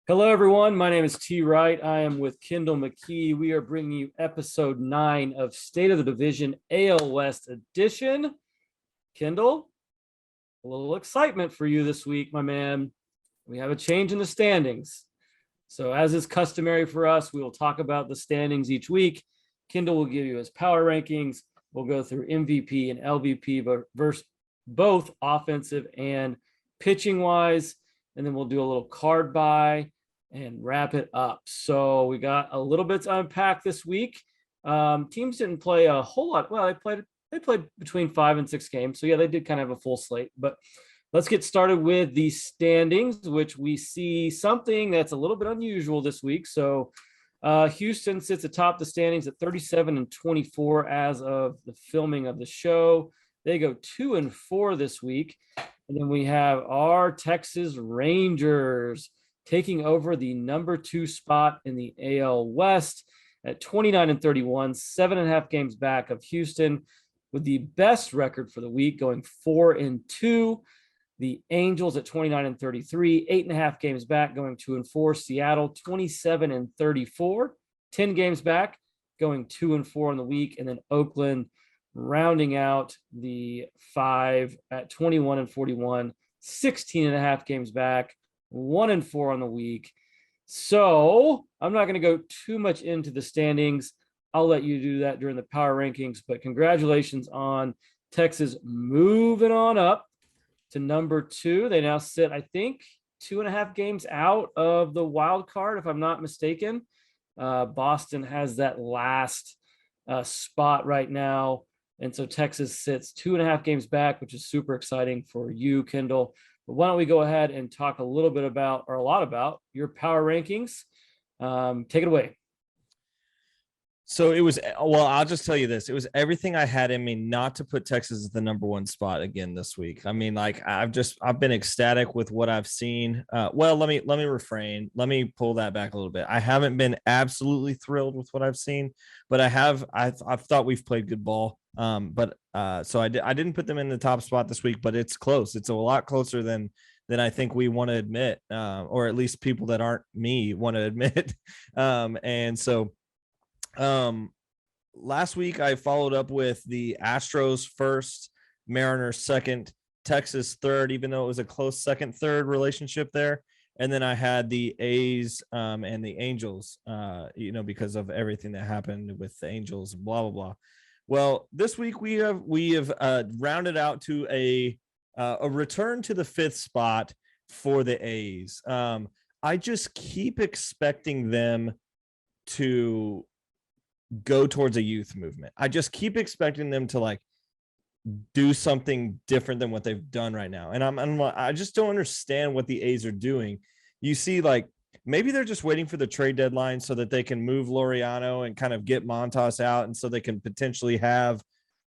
Hello, everyone. My name is T. Wright. I am with Kendall McKee. We are bringing you episode 9 of State of the Division AL West edition. Kendall, a little excitement for you this week, my man. We have a change in the standings. So, as is customary for us, we will talk about the standings each week. Kendall will give you his power rankings. We'll go through MVP and LVP versus both offensive and pitching wise. And then we'll do a little card buy and wrap it up. So we got a little bit to unpack this week. Teams didn't play a whole lot. Well, they played between 5 and 6 games. So yeah, they did kind of have a full slate. But let's get started with the standings, which we see something that's a little bit unusual this week. So Houston sits atop the standings at 37-24 as of the filming of the show. They go 2-4 this week. And then we have our Texas Rangers taking over the number 2 spot in the AL West at 29-31, 7.5 games back of Houston, with the best record for the week going 4-2. The Angels at 29-33, 8.5 games back, going 2-4. Seattle 27-34, 10 games back, going 2-4 in the week. And then Oakland rounding out the 5 at 21-41, 16.5 games back, 1-4 on the week. So I'm not going to go too much into the standings. I'll let you do that during the power rankings, but congratulations on Texas moving on up to number 2. They now sit, I think, 2.5 games out of the wild card, if I'm not mistaken. Boston has that last spot right now. And so Texas sits 2.5 games back, which is super exciting for you, Kendall. But why don't we go ahead and talk a little bit about, or a lot about, your power rankings. Take it away. So it was, well, I'll just tell you this. It was everything I had in me not to put Texas at the number 1 spot again this week. I mean, like I've been ecstatic with what I've seen. Well, let me refrain. Let me pull that back a little bit. I haven't been absolutely thrilled with what I've seen, but I've thought we've played good ball. So I didn't put them in the top spot this week, but it's close. It's a lot closer than I think we want to admit, or at least people that aren't me want to admit. And so last week I followed up with the Astros first, Mariners second, Texas third, even though it was a close second third relationship there. And then I had the A's and the Angels, because of everything that happened with the Angels, blah blah blah. Well, this week we have rounded out to a return to the 5th spot for the A's. I just keep expecting them to go towards a youth movement. I just keep expecting them to like do something different than what they've done right now. And I just don't understand what the A's are doing. You see, like maybe they're just waiting for the trade deadline so that they can move Laureano and kind of get Montas out, and so they can potentially have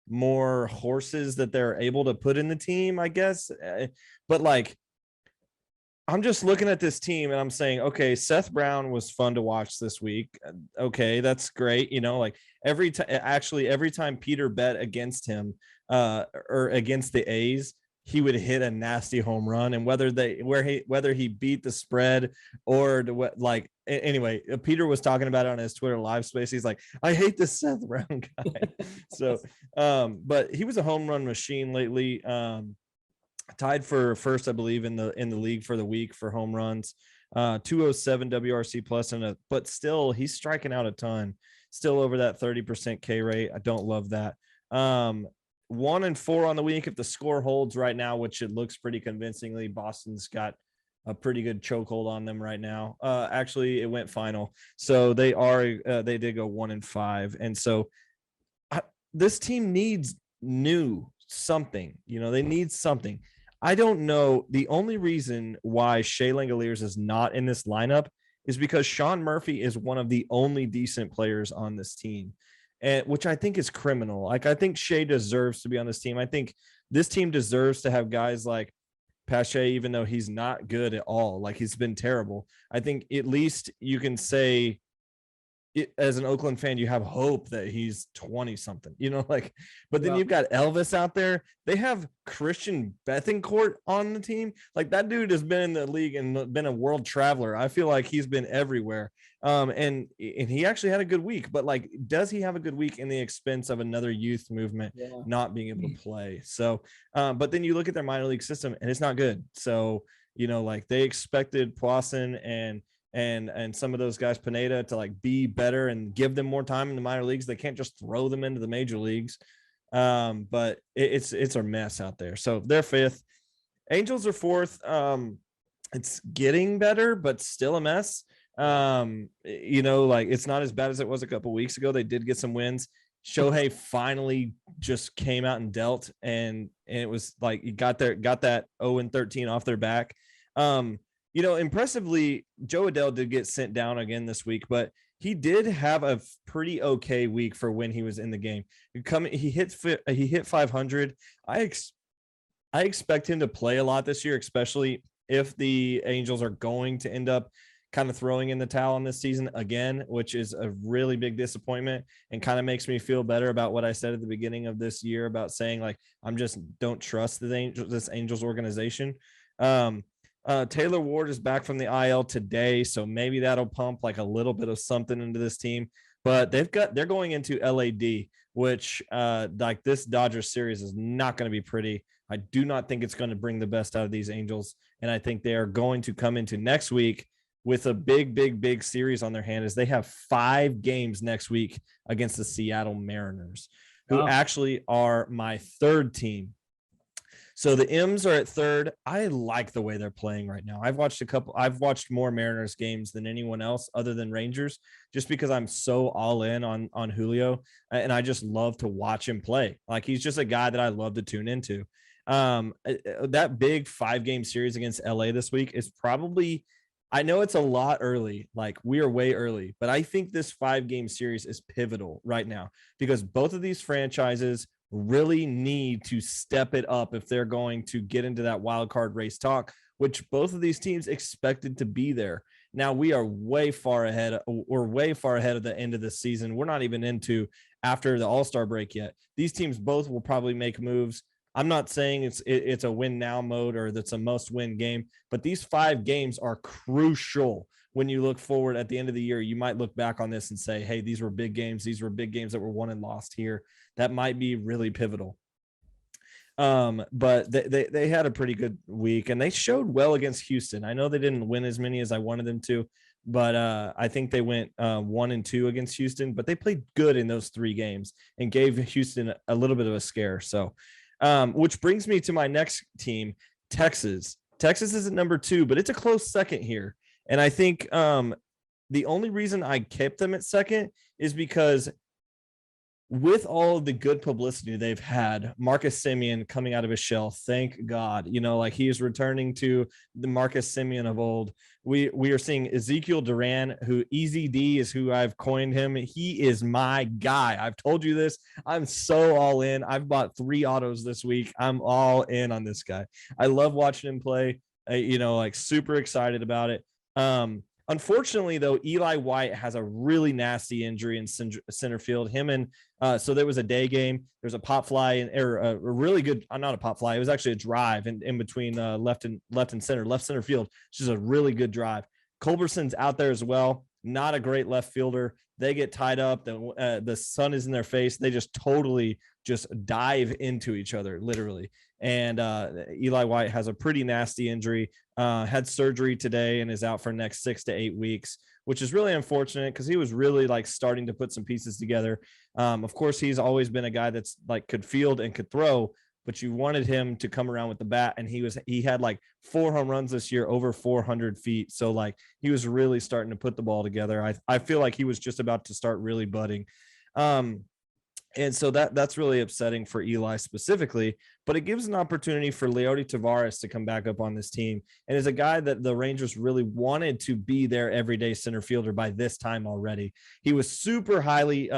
more horses that they're able to put in the team, I guess. But like, I'm just looking at this team and I'm saying, okay, Seth Brown was fun to watch this week. Okay, that's great. Like every time Peter bet against him or against the A's, he would hit a nasty home run. And whether he beat the spread or anyway, Peter was talking about it on his Twitter live space. He's like, I hate this Seth Brown guy. So, but he was a home run machine lately. Tied for first, I believe, in the league for the week for home runs, 207 WRC plus, but still he's striking out a ton, still over that 30% K rate. I don't love that. 1-4 on the week if the score holds right now, which it looks pretty convincingly. Boston's got a pretty good chokehold on them right now. Actually, it went final, so they did go 1-5, and so this team needs something. They need something. I don't know. The only reason why Shea Langoliers is not in this lineup is because Sean Murphy is one of the only decent players on this team, and which I think is criminal. Like, I think Shea deserves to be on this team. I think this team deserves to have guys like Pache, even though he's not good at all. Like, he's been terrible. I think at least you can say as an Oakland fan, you have hope that he's 20 something, like, but then Yeah. you've got Elvis out there. They have Christian Bethancourt on the team. Like, that dude has been in the league and been a world traveler. I feel like he's been everywhere. And he actually had a good week, but like, does he have a good week in the expense of another youth movement Yeah. not being able to play? So, but then you look at their minor league system and it's not good. So, like, they expected Poisson and some of those guys, Pineda, to like be better and give them more time in the minor leagues. They can't just throw them into the major leagues. But it's a mess out there. So they're fifth. Angels are fourth. It's getting better, but still a mess. Like, it's not as bad as it was a couple weeks ago. They did get some wins. Shohei finally just came out and dealt, and it was like he got that 0-13 off their back. Impressively, Joe Adele did get sent down again this week, but he did have a pretty okay week for when he was in the game. He hit 500. I expect him to play a lot this year, especially if the Angels are going to end up kind of throwing in the towel on this season again, which is a really big disappointment and kind of makes me feel better about what I said at the beginning of this year about saying, like, I'm just don't trust this Angels organization. Taylor Ward is back from the IL today, so maybe that'll pump like a little bit of something into this team. But they're going into LAD, which like, this Dodgers series is not going to be pretty. I do not think it's going to bring the best out of these Angels, and I think they are going to come into next week with a big series on their hand, as they have 5 games next week against the Seattle Mariners, who actually are my third team. So the M's are at third. I like the way they're playing right now. I've watched more Mariners games than anyone else other than Rangers, just because I'm so all in on Julio, and I just love to watch him play. Like, he's just a guy that I love to tune into. That big 5-game series against LA this week is probably, I know it's a lot early, like we are way early, but I think this 5-game series is pivotal right now, because both of these franchises really need to step it up if they're going to get into that wild card race talk, which both of these teams expected to be there. Now we are way far ahead. We're way far ahead of the end of the season. We're not even into after the All-Star break yet. These teams both will probably make moves. I'm not saying it's a win now mode or that's a must win game, but these 5 games are crucial. When you look forward at the end of the year, you might look back on this and say, hey, these were big games. These were big games that were won and lost here. That might be really pivotal. But they had a pretty good week, and they showed well against Houston. I know they didn't win as many as I wanted them to, but I think they went 1-2 against Houston, but they played good in those 3 games and gave Houston a little bit of a scare. So, which brings me to my next team, Texas. Texas is at number 2, but it's a close second here. And I think the only reason I kept them at second is because with all of the good publicity they've had, Marcus Semien coming out of his shell, thank God, like he is returning to the Marcus Semien of old. We are seeing Ezekiel Duran, who Easy D is who I've coined him. He is my guy. I've told you this. I'm so all in. I've bought 3 autos this week. I'm all in on this guy. I love watching him play, like super excited about it. Unfortunately, though, Eli White has a really nasty injury in center field. So there was a day game. There's a pop fly or a really good, not a pop fly. It was actually a drive in between left center field, which is a really good drive. Culberson's out there as well. Not a great left fielder. They get tied up. The sun is in their face. They just totally just dive into each other, literally. And Eli White has a pretty nasty injury. Had surgery today and is out for next 6 to 8 weeks, which is really unfortunate because he was really like starting to put some pieces together. Of course, he's always been a guy that's like could field and could throw, but you wanted him to come around with the bat, and he had like 4 home runs this year, over 400 feet. So like he was really starting to put the ball together. I feel like he was just about to start really budding. And so that's really upsetting for Eli specifically, but it gives an opportunity for Leody Taveras to come back up on this team, and is a guy that the Rangers really wanted to be their everyday center fielder by this time already. He was super highly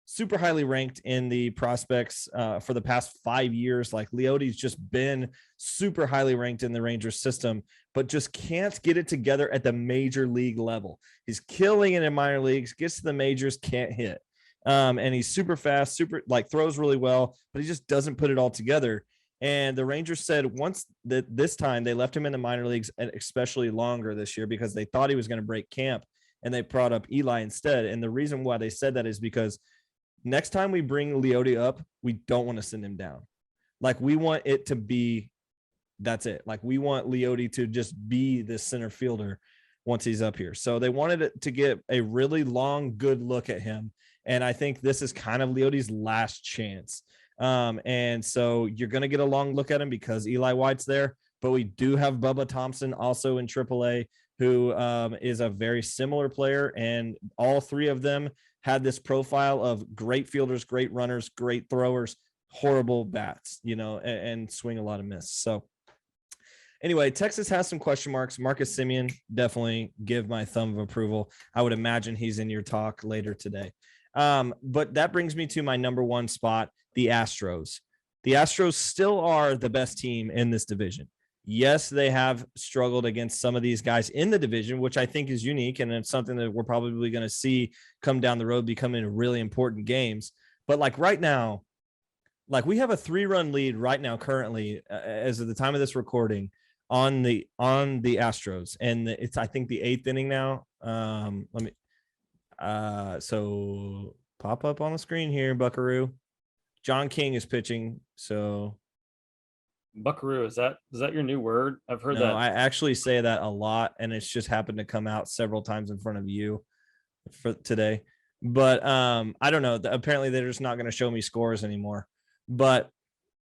super highly ranked in the prospects for the past 5 years. Like Leote's just been super highly ranked in the Rangers system, but just can't get it together at the major league level. He's killing it in minor leagues, gets to the majors, can't hit. And he's super fast, super like throws really well, but he just doesn't put it all together. And the Rangers said once that this time they left him in the minor leagues, and especially longer this year, because they thought he was going to break camp, and they brought up Eli instead. And the reason why they said that is because next time we bring Leote up, we don't want to send him down. Like we want it to be, that's it. Like we want Leote to just be the center fielder once he's up here. So they wanted it to get a really long, good look at him. And I think this is kind of Leote's last chance. And so you're going to get a long look at him because Eli White's there, but we do have Bubba Thompson also in AAA, who is a very similar player. And all three of them had this profile of great fielders, great runners, great throwers, horrible bats, and swing a lot of miss. So anyway, Texas has some question marks. Marcus Semien, definitely give my thumb of approval. I would imagine he's in your talk later today. But that brings me to my number one spot, the Astros. The Astros still are the best team in this division. Yes, they have struggled against some of these guys in the division, which I think is unique. And it's something that we're probably going to see come down the road, becoming really important games. But like right now, like we have a 3-run lead right now, currently, as of the time of this recording, on the Astros. And it's, I think, the 8th inning now. So pop up on the screen here, Buckaroo. John King is pitching. So Buckaroo, is that your new word? I've heard that. I actually say that a lot, and it's just happened to come out several times in front of you for today. But I don't know. Apparently they're just not going to show me scores anymore. But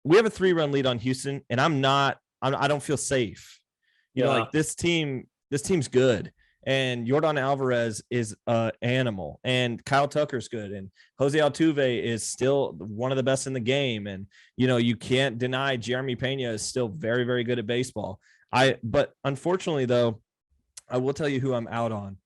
we have a 3-run lead on Houston, and I don't feel safe. Like this team's good. And Yordan Alvarez is an animal, and Kyle Tucker's good, and Jose Altuve is still one of the best in the game. And, you can't deny Jeremy Pena is still very, very good at baseball. But unfortunately, though, I will tell you who I'm out on.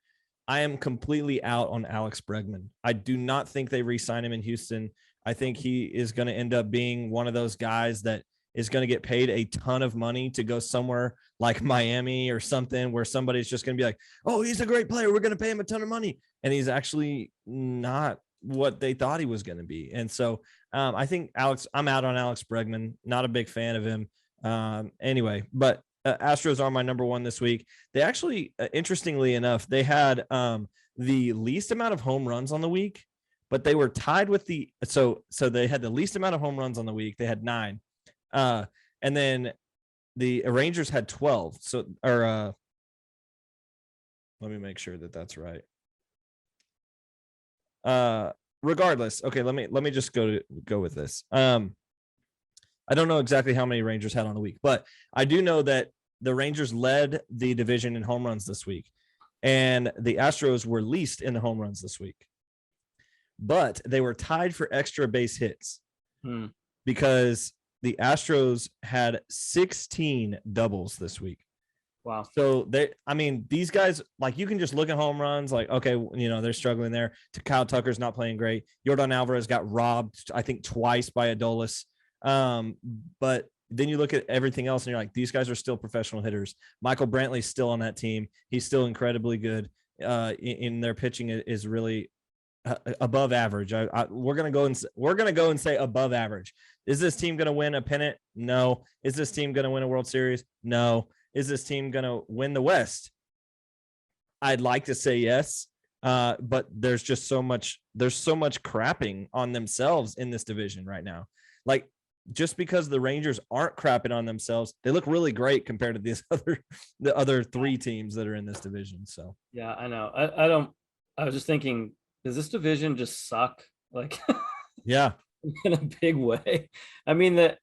I am completely out on Alex Bregman. I do not think they re-sign him in Houston. I think he is going to end up being one of those guys that is going to get paid a ton of money to go somewhere like Miami or something, where somebody's just going to be like, oh, he's a great player, we're going to pay him a ton of money. And he's actually not what they thought he was going to be. And so I think I'm out on Alex Bregman. Not a big fan of him. Anyway, but Astros are my number one this week. They actually, interestingly enough, they had the least amount of home runs on the week, but they were tied with so they had the least amount of home runs on the week. They had 9. And then the Rangers had 12. So, let me make sure that that's right. Regardless. Okay. Let me just go with this. I don't know exactly how many Rangers had on the week, but I do know that the Rangers led the division in home runs this week, and the Astros were least in the home runs this week, but they were tied for extra base hits because the Astros had 16 doubles this week. Wow. So these guys, like, you can just look at home runs, like, okay, they're struggling there. Kyle Tucker's not playing great. Yordan Alvarez got robbed, I think, twice by Adolis. But then you look at everything else and you're like, these guys are still professional hitters. Michael Brantley's still on that team. He's still incredibly good. In their pitching is really above average. We're gonna go and say above average. Is this team gonna win a pennant? No. Is this team gonna win a World Series? No. Is this team gonna win the West? I'd like to say yes, but there's just so much crapping on themselves in this division right now. Like, just because the Rangers aren't crapping on themselves, they look really great compared to the other 3 teams that are in this division. So yeah, I know. I was just thinking, does this division just suck? Like, yeah, in a big way. I mean, I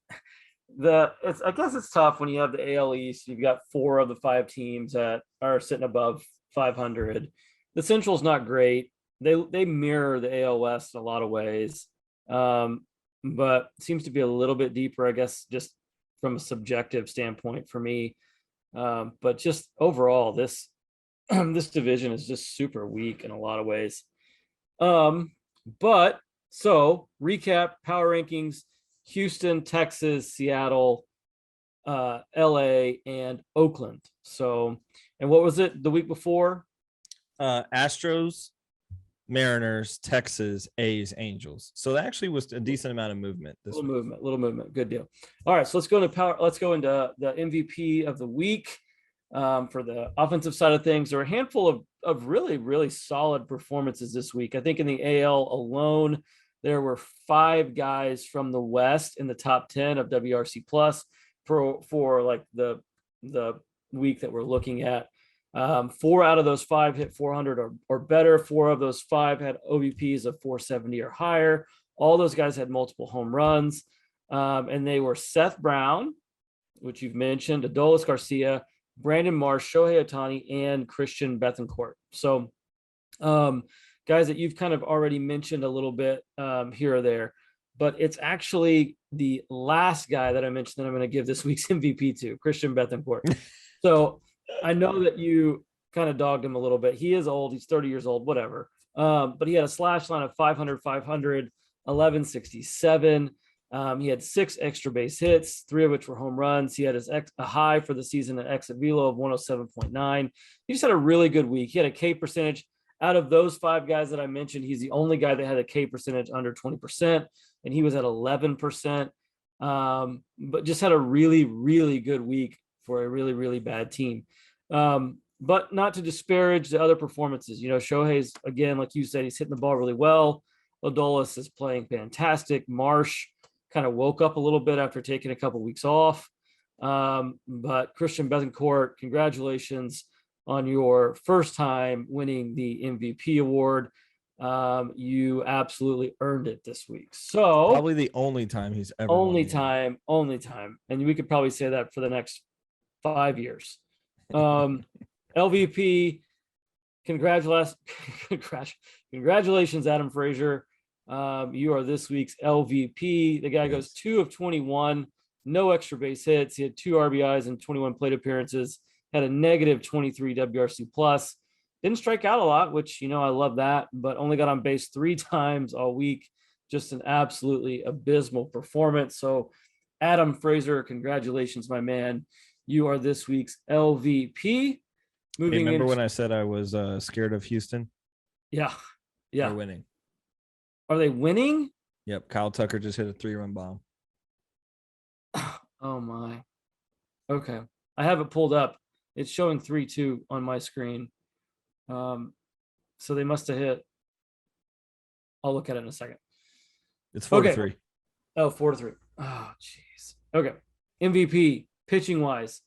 guess it's tough when you have the AL East. You've got 4 of the 5 teams that are sitting above 500. The Central's not great. They mirror the AL West in a lot of ways, but it seems to be a little bit deeper, I guess, just from a subjective standpoint for me. But just overall, this this division is just super weak in a lot of ways. But So recap power rankings: Houston, Texas, Seattle, LA, and Oakland. So, and what was it the week before? Astros, Mariners, Texas, A's, Angels. So that actually was a decent amount of movement. This little movement. Good deal. All right, so let's go into power. Let's go into the MVP of the week. For the offensive side of things, there are a handful of really solid performances this week. I think in the AL alone, there were 5 guys from the West in the top 10 of WRC plus for like the week that we're looking at. 4 out of those 5 hit 400 or better. 4 of those 5 had OBPs of 470 or higher. All those guys had multiple home runs, and they were Seth Brown, which you've mentioned, Adolis Garcia, Brandon Marsh, Shohei Ohtani, and Christian Bethancourt. So, guys that you've kind of already mentioned a little bit here or there, but it's actually the last guy that I mentioned that I'm going to give this week's MVP to, Christian Bethancourt. So I know that you kind of dogged him a little bit. He is old. He's 30 years old, whatever. But he had a slash line of 500, 1167. He had 6 extra base hits, 3 of which were home runs. He had a high for the season at exit velo of 107.9. He just had a really good week. He had a K percentage. Out of those 5 guys that I mentioned, he's the only guy that had a K percentage under 20%, and he was at 11%. But just had a really good week for a really bad team. But not to disparage the other performances. You know, Shohei's, again, like you said, he's hitting the ball really well. Adolis is playing fantastic. Marsh kind of woke up a little bit after taking a couple weeks off. But Christian Bethancourt, congratulations on your first time winning the MVP award. You absolutely earned it this week. So probably the only time he's ever only time. And we could probably say that for the next 5 years. LVP, congratulations, Adam Frazier. You are this week's LVP. The guy goes 2 of 21, no extra base hits. He had 2 RBIs and 21 plate appearances, had a negative 23 WRC plus. Didn't strike out a lot, which, you know, I love that, but only got on base 3 times all week. Just an absolutely abysmal performance. So Adam Frazier, congratulations, my man. You are this week's LVP. Remember when I said I was scared of Houston? Yeah. They're winning. Are they winning? Yep. Kyle Tucker just hit a 3-run bomb. Oh my. Okay. I have it pulled up. It's showing 3-2 on my screen. So they must have hit. I'll look at it in a second. It's 4-3. Okay. Oh, 4-3. Oh, jeez. Okay. MVP, pitching wise.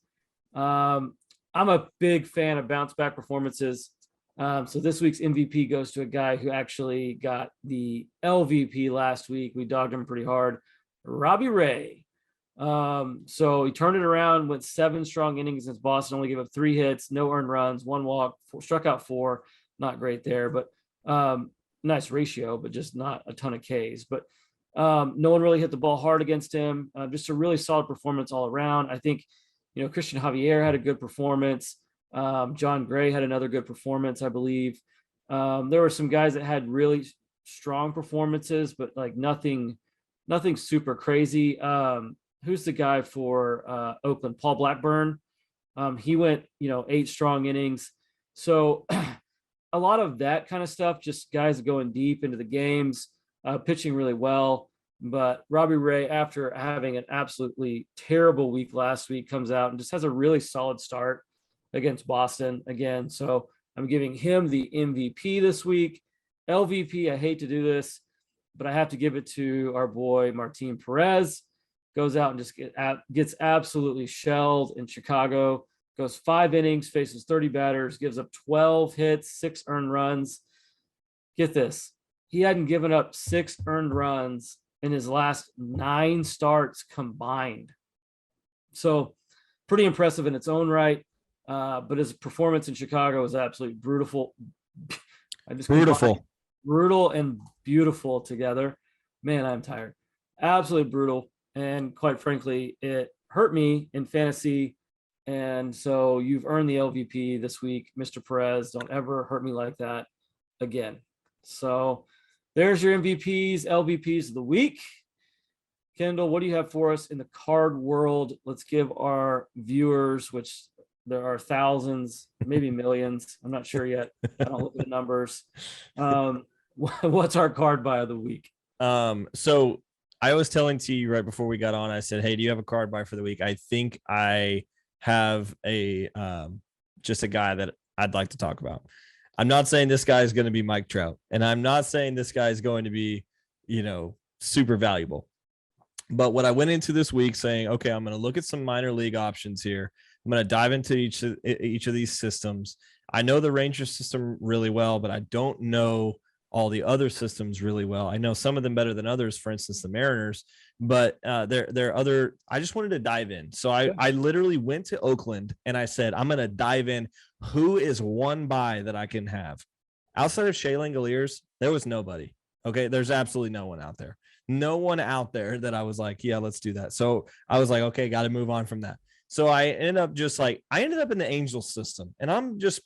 I'm a big fan of bounce back performances. So this week's MVP goes to a guy who actually got the LVP last week. We dogged him pretty hard. Robbie Ray. So he turned it around, went 7 strong innings against Boston, only gave up 3 hits, no earned runs, 1 walk, struck out 4. Not great there, but nice ratio, but just not a ton of Ks. But no one really hit the ball hard against him. Just a really solid performance all around. I think, you know, Christian Javier had a good performance. John Gray had another good performance, I believe. There were some guys that had really strong performances, but like nothing super crazy. Who's the guy for Oakland? Paul Blackburn. He went, 8 strong innings. So a lot of that kind of stuff, just guys going deep into the games, pitching really well. But Robbie Ray, after having an absolutely terrible week last week, comes out and just has a really solid start against Boston again. So I'm giving him the MVP this week. LVP, I hate to do this, but I have to give it to our boy Martin Perez. Goes out and just gets absolutely shelled in Chicago. Goes 5 innings, faces 30 batters, gives up 12 hits, 6 earned runs. Get this. He hadn't given up 6 earned runs in his last 9 starts combined. So pretty impressive in its own right. But his performance in Chicago was absolutely brutal. Brutal and beautiful together. Man, I'm tired. Absolutely brutal. And quite frankly, it hurt me in fantasy. And so you've earned the LVP this week, Mr. Perez. Don't ever hurt me like that again. So There's your MVPs, LVPs of the week. Kendall, what do you have for us in the card world? Let's give our viewers, which there are thousands, maybe millions. I'm not sure yet. I don't look at the numbers. What's our card buy of the week? So I was telling T right before we got on, I said, hey, do you have a card buy for the week? I think I have just a guy that I'd like to talk about. I'm not saying this guy is going to be Mike Trout, and I'm not saying this guy is going to be, super valuable. But what I went into this week saying, okay, I'm going to look at some minor league options here. I'm going to dive into each of these systems. I know the Rangers system really well, but I don't know all the other systems really well. I know some of them better than others, for instance, the Mariners, but they're other. I just wanted to dive in. So I literally went to Oakland and I said, I'm going to dive in. Who is one buy that I can have? Outside of Shea Langoliers, there was nobody. Okay. There's absolutely no one out there. No one out there that I was like, yeah, let's do that. So I was like, okay, got to move on from that. So I ended up in the Angels system, and I'm just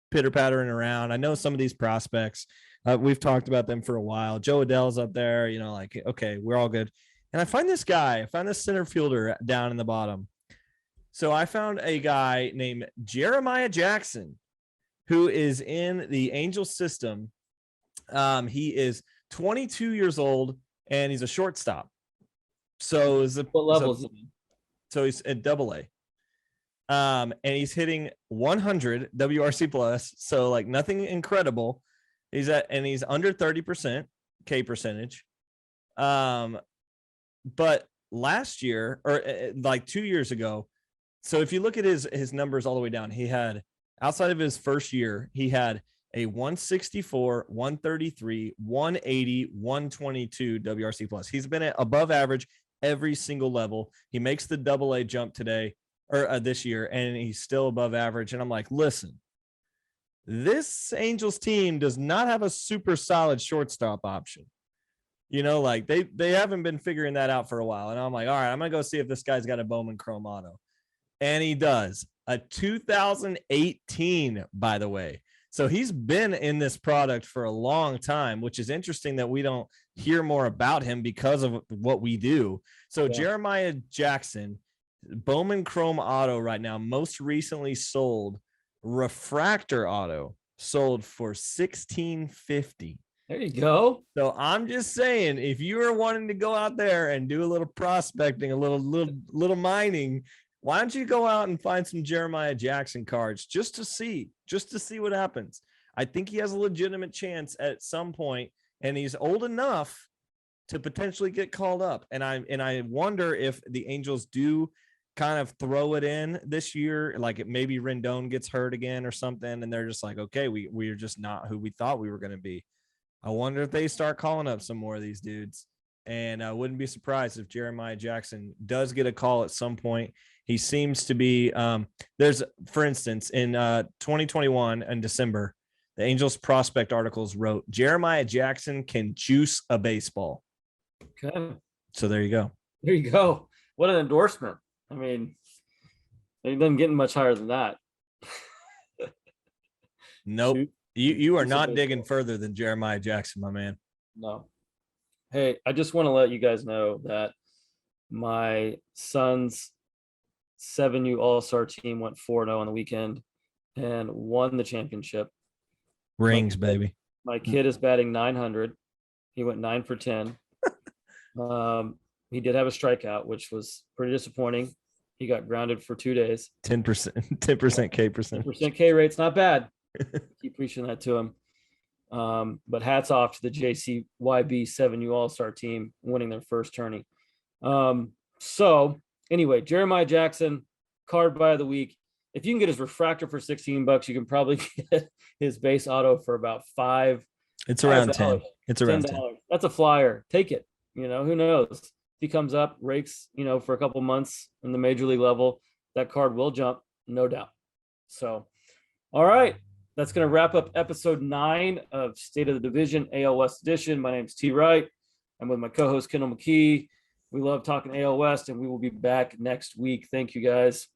pitter pattering around. I know some of these prospects. We've talked about them for a while. Joe Adell's up there, okay, we're all good. And I find this center fielder down in the bottom. So I found a guy named Jeremiah Jackson, who is in the Angels system. He is 22 years old, and he's a shortstop. So what level is he? So he's at AA. And he's hitting 100 WRC plus. So like nothing incredible. He's under 30% K percentage. But last year, or like 2 years ago, so if you look at his numbers all the way down, he had, outside of his first year, he had a 164, 133, 180, 122 WRC plus. He's been at above average every single level. He makes the AA jump today or this year, and he's still above average. And I'm like, listen, this Angels team does not have a super solid shortstop option. Like they haven't been figuring that out for a while. And I'm like, all right, I'm going to go see if this guy's got a Bowman Chrome Auto. And he does. A 2018, by the way. So he's been in this product for a long time, which is interesting that we don't hear more about him because of what we do. So yeah. Jeremiah Jackson, Bowman Chrome Auto right now, most recently sold refractor auto, sold for $1,650. There you go. So I'm just saying, if you are wanting to go out there and do a little prospecting, a little mining, why don't you go out and find some Jeremiah Jackson cards just to see what happens? I think he has a legitimate chance at some point, and he's old enough to potentially get called up. And I wonder if the Angels do kind of throw it in this year, like maybe Rendon gets hurt again or something, and they're just like, okay, we are just not who we thought we were going to be. I wonder if they start calling up some more of these dudes. And I wouldn't be surprised if Jeremiah Jackson does get a call at some point. He seems to be there's, for instance, in 2021 in December, the Angels prospect articles wrote Jeremiah Jackson can juice a baseball. Okay. So there you go. There you go. What an endorsement. I mean, it doesn't get much higher than that. Nope. You are not digging further than Jeremiah Jackson, my man. No. Hey, I just want to let you guys know that my son's 7U All-Star team went 4-0 on the weekend and won the championship. Rings, baby. My kid is batting 900. He went 9 for 10. He did have a strikeout, which was pretty disappointing. He got grounded for 2 days. 10% K percent. 10% K rate's not bad. Keep preaching that to him. But hats off to the JCYB 7U All-Star team winning their first tourney. So anyway, Jeremiah Jackson, card buy of the week. If you can get his refractor for $16, you can probably get his base auto for about $5. It's around $10. It's around $10. That's a flyer. Take it. Who knows? If he comes up, rakes, for a couple months in the major league level, that card will jump, no doubt. So, all right. That's going to wrap up episode 9 of State of the Division AL West edition. My name is T. Wright. I'm with my co-host Kendall McKee. We love talking AL West, and we will be back next week. Thank you, guys.